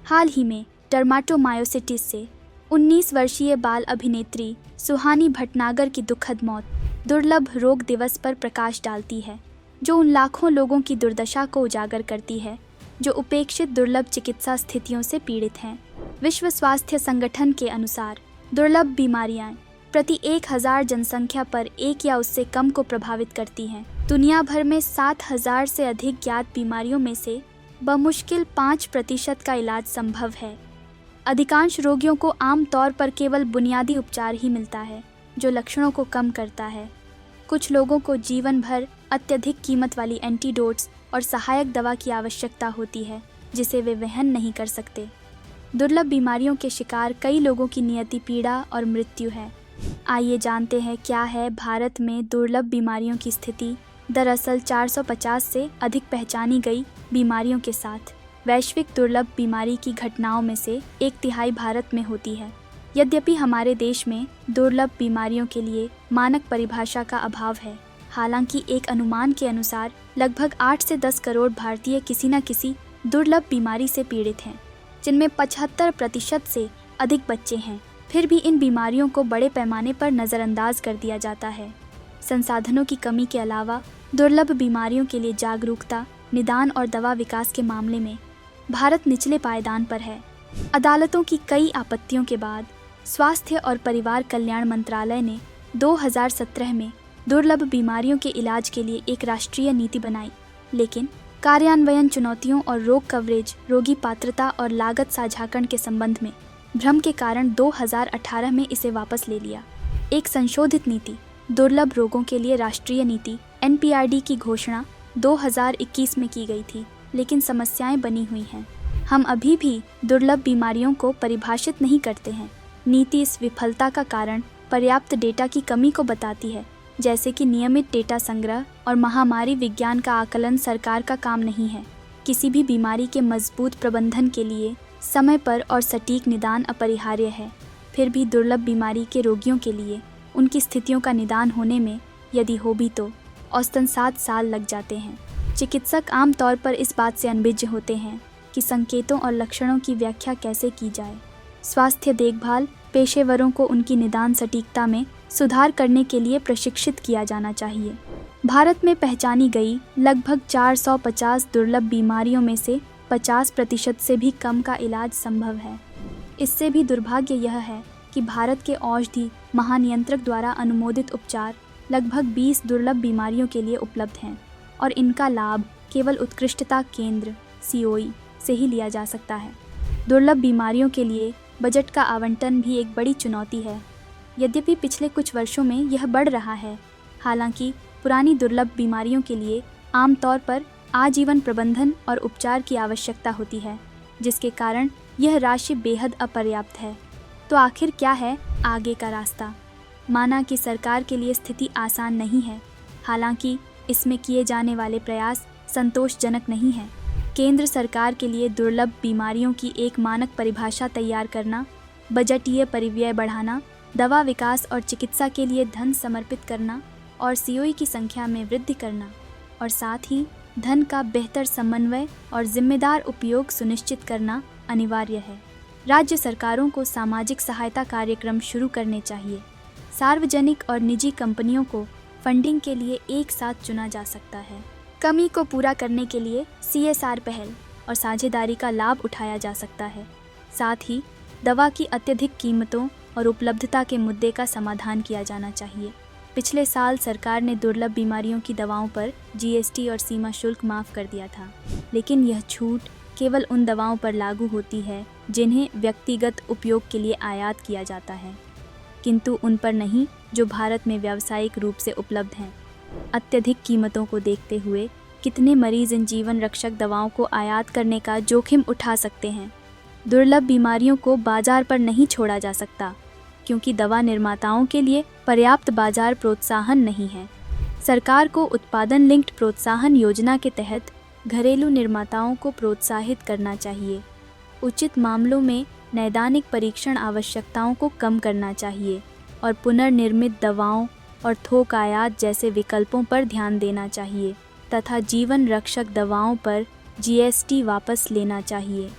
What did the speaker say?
हाल ही में डर्माटोमायोसिटिस से 19 वर्षीय बाल अभिनेत्री सुहानी भटनागर की दुखद मौत दुर्लभ रोग दिवस पर प्रकाश डालती है, जो उन लाखों लोगों की दुर्दशा को उजागर करती है जो उपेक्षित दुर्लभ चिकित्सा स्थितियों से पीड़ित हैं। विश्व स्वास्थ्य संगठन के अनुसार दुर्लभ बीमारियां प्रति 1000 जनसंख्या पर एक या उससे कम को प्रभावित करती हैं। दुनिया भर में 7000 से अधिक ज्ञात बीमारियों में से बमुश्किल 5% का इलाज संभव है। अधिकांश रोगियों को आम तौर पर केवल बुनियादी उपचार ही मिलता है, जो लक्षणों को कम करता है। कुछ लोगों को जीवन भर अत्यधिक कीमत वाली एंटीडोट्स और सहायक दवा की आवश्यकता होती है, जिसे वे वहन नहीं कर सकते। दुर्लभ बीमारियों के शिकार कई लोगों की नियति पीड़ा और मृत्यु है। आइए जानते हैं क्या है भारत में दुर्लभ बीमारियों की स्थिति। दरअसल 450 से अधिक पहचानी गई बीमारियों के साथ वैश्विक दुर्लभ बीमारी की घटनाओं में से 1/3 भारत में होती है। यद्यपि हमारे देश में दुर्लभ बीमारियों के लिए मानक परिभाषा का अभाव है। हालांकि एक अनुमान के अनुसार लगभग 8 से 10 करोड़ भारतीय किसी न किसी दुर्लभ बीमारी से पीड़ित हैं, जिनमें 75% से अधिक बच्चे हैं। फिर भी इन बीमारियों को बड़े पैमाने पर नज़रअंदाज कर दिया जाता है। संसाधनों की कमी के अलावा दुर्लभ बीमारियों के लिए जागरूकता, निदान और दवा विकास के मामले में भारत निचले पायदान पर है। अदालतों की कई आपत्तियों के बाद स्वास्थ्य और परिवार कल्याण मंत्रालय ने 2017 में दुर्लभ बीमारियों के इलाज के लिए एक राष्ट्रीय नीति बनाई, लेकिन कार्यान्वयन चुनौतियों और रोग कवरेज, रोगी पात्रता और लागत साझाकरण के संबंध में भ्रम के कारण 2018 में इसे वापस ले लिया। एक संशोधित नीति, दुर्लभ रोगों के लिए राष्ट्रीय नीति NPRD की घोषणा 2021 में की गई थी, लेकिन समस्याएं बनी हुई हैं। हम अभी भी दुर्लभ बीमारियों को परिभाषित नहीं करते हैं। नीति इस विफलता का कारण पर्याप्त डेटा की कमी को बताती है, जैसे कि नियमित डेटा संग्रह और महामारी विज्ञान का आकलन सरकार का काम नहीं है। किसी भी बीमारी के मजबूत प्रबंधन के लिए समय पर और सटीक निदान अपरिहार्य है। फिर भी दुर्लभ बीमारी के रोगियों के लिए उनकी स्थितियों का निदान होने में, यदि हो भी तो, औसतन 7 साल लग जाते हैं। चिकित्सक आमतौर पर इस बात से अनभिज्ञ होते हैं कि संकेतों और लक्षणों की व्याख्या कैसे की जाए। स्वास्थ्य देखभाल पेशेवरों को उनकी निदान सटीकता में सुधार करने के लिए प्रशिक्षित किया जाना चाहिए। भारत में पहचानी गई लगभग 450 दुर्लभ बीमारियों में से 50% से भी कम का इलाज संभव है। इससे भी दुर्भाग्य यह है कि भारत के औषधि महानियंत्रक द्वारा अनुमोदित उपचार लगभग 20 दुर्लभ बीमारियों के लिए उपलब्ध हैं और इनका लाभ केवल उत्कृष्टता केंद्र COE से ही लिया जा सकता है। दुर्लभ बीमारियों के लिए बजट का आवंटन भी एक बड़ी चुनौती है। यद्यपि पिछले कुछ वर्षों में यह बढ़ रहा है। हालांकि पुरानी दुर्लभ बीमारियों के लिए आमतौर पर आजीवन प्रबंधन और उपचार की आवश्यकता होती है, जिसके कारण यह राशि बेहद अपर्याप्त है। तो आखिर क्या है आगे का रास्ता? माना कि सरकार के लिए स्थिति आसान नहीं है, हालांकि इसमें किए जाने वाले प्रयास संतोषजनक नहीं हैं। केंद्र सरकार के लिए दुर्लभ बीमारियों की एक मानक परिभाषा तैयार करना, बजटीय परिव्यय बढ़ाना, दवा विकास और चिकित्सा के लिए धन समर्पित करना और COE की संख्या में वृद्धि करना, और साथ ही धन का बेहतर समन्वय और जिम्मेदार उपयोग सुनिश्चित करना अनिवार्य है। राज्य सरकारों को सामाजिक सहायता कार्यक्रम शुरू करने चाहिए। सार्वजनिक और निजी कंपनियों को फंडिंग के लिए एक साथ चुना जा सकता है। कमी को पूरा करने के लिए CSR पहल और साझेदारी का लाभ उठाया जा सकता है। साथ ही दवा की अत्यधिक कीमतों और उपलब्धता के मुद्दे का समाधान किया जाना चाहिए। पिछले साल सरकार ने दुर्लभ बीमारियों की दवाओं पर GST और सीमा शुल्क माफ़ कर दिया था, लेकिन यह छूट केवल उन दवाओं पर लागू होती है जिन्हें व्यक्तिगत उपयोग के लिए आयात किया जाता है, किंतु उन पर नहीं जो भारत में व्यावसायिक रूप से उपलब्ध हैं। अत्यधिक कीमतों को देखते हुए कितने मरीज इन जीवन रक्षक दवाओं को आयात करने का जोखिम उठा सकते हैं? दुर्लभ बीमारियों को बाजार पर नहीं छोड़ा जा सकता, क्योंकि दवा निर्माताओं के लिए पर्याप्त बाजार प्रोत्साहन नहीं है। सरकार को उत्पादन लिंक्ड प्रोत्साहन योजना के तहत घरेलू निर्माताओं को प्रोत्साहित करना चाहिए। उचित मामलों में नैदानिक परीक्षण आवश्यकताओं को कम करना चाहिए और पुनर्निर्मित दवाओं और थोक आयात जैसे विकल्पों पर ध्यान देना चाहिए तथा जीवन रक्षक दवाओं पर GST वापस लेना चाहिए।